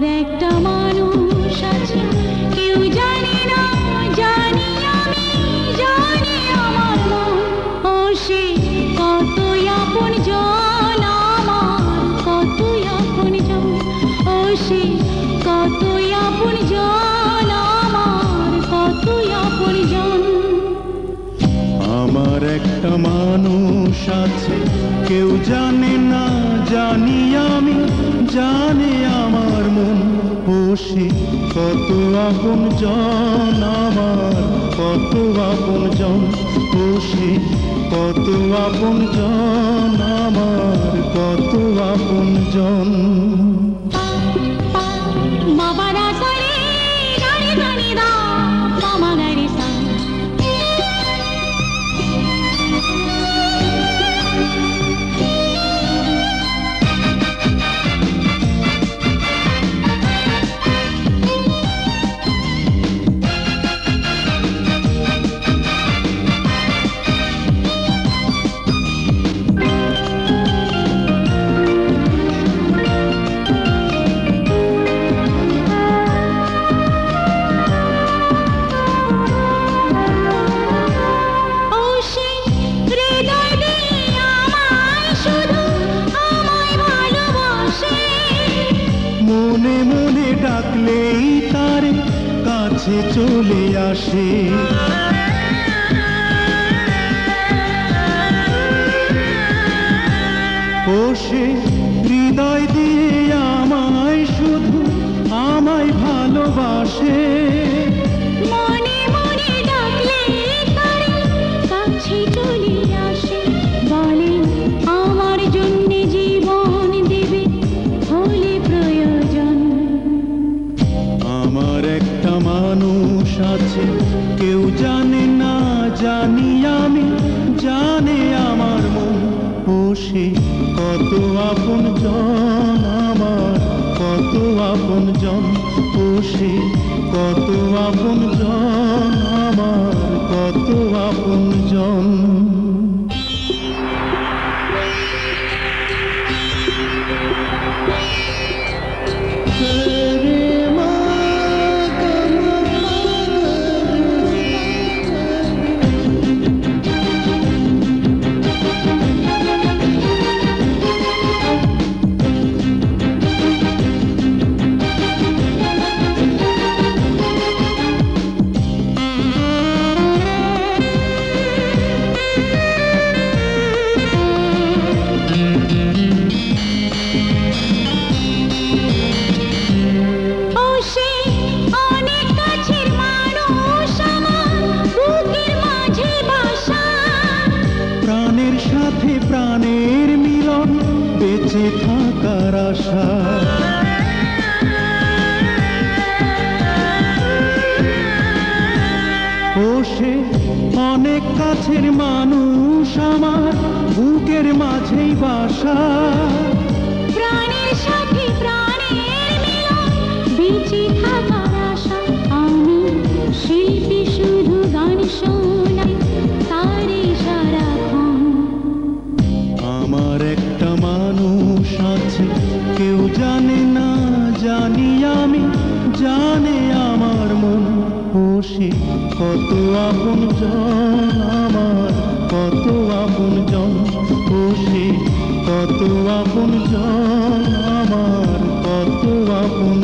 আমার একটা মানুষ আছে, কেউ জানে না, জানি আমি, জানি আমার মন। ও সে কতই আপন জন আমার, কতই আপন জন। ও সে কতই আপন জন আমার, কতই আপন জন। আমার একটা মানুষ আছে, কেউ জানে না, জানি আমি, জানে আমার মন। ও সে কত আপন জন আমার, কত আপন জন। ও সে কত আপন জন আমার, কত আপন জন। বাবারা সারে গানি গানি দা মামা গারি সা। মনে মনে ডাকলেই তার কাছে চলে আসে। ও সে হৃদয় দিয়ে আমায় শুধু আমায় ভালোবাসে। মনে মনে ডাকলে তার কাছে চলে আসে, বলে আমার জন্য জীবন দেবে হলে প্রয়োজন। আমার একটা মানুষ আছে, কেউ জানে না, জানি আমি, জানে আমার মন। ও সে কত আপন জন আমার, কত আপন জন। ও সে কত আপন জন আমার, কত আপন জন। প্রাণের সাথে প্রাণের মিলন, বেঁচে থাকার আশা। ও সে অনেক কাছের মানুষ আমার, বুকের মাঝেই বাসা। প্রাণের সাথে প্রাণের মিলন, বেঁচে থাকার আশা। আমি শিল্পী শুধু গান শোনাই তারে সারাক্ষণ। আমার একটা মানুষ আছে, কেউ জানে না, জানি আমি, জানে আমার মন। ও সে কত আপন জন আমার, কত আপন জন। ও সে কত আপন জন আমার, কত আপন